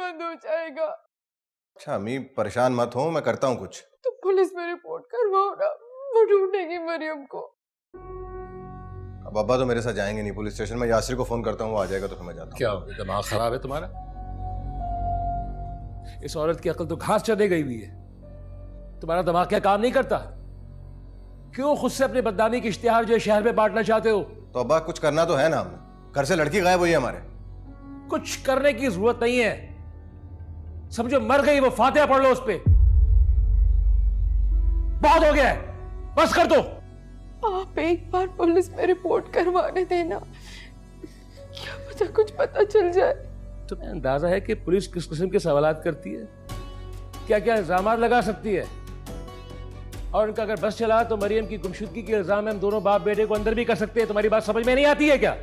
बंद हो जाएगा। अच्छा अम्मी परेशान मत हो, मैं करता हूँ कुछ। तो पुलिस में रिपोर्ट करवाओ ना, वो ढूंढेगी मरियम को। अब अब्बा तो मेरे साथ जाएंगे नहीं पुलिस स्टेशन में, यासिर को फोन करता हूँ, वो आ जाएगा तो फिर मैं जाता हूँ। क्या हो गया, दिमाग खराब है तुम्हारा? इस औरत की अकल तो घास चढ़ने गई हुई है। तुम्हारा दिमाग क्या काम नहीं करता? क्यों खुद से अपने बदनामी के इश्तिहार जो है शहर में बांटना चाहते हो? तो अब्बा कुछ करना तो है ना, हमने घर से लड़की गायब हुई है हमारे। कुछ करने की जरूरत नहीं है, समझो मर गई वो, फातिहा पढ़ लो उस पे। बहुत हो गया है, बस कर दो। आप एक बार पुलिस में रिपोर्ट करवाने देना, क्या पता कुछ पता चल जाए। तुम्हें अंदाजा है कि पुलिस किस किस्म के सवालात करती है, क्या क्या इल्जाम लगा सकती है? और उनका अगर बस चला तो मरियम की गुमशुदगी के इल्जाम में हम दोनों बाप बेटे को अंदर भी कर सकते हैं। तुम्हारी बात समझ में नहीं आती है क्या?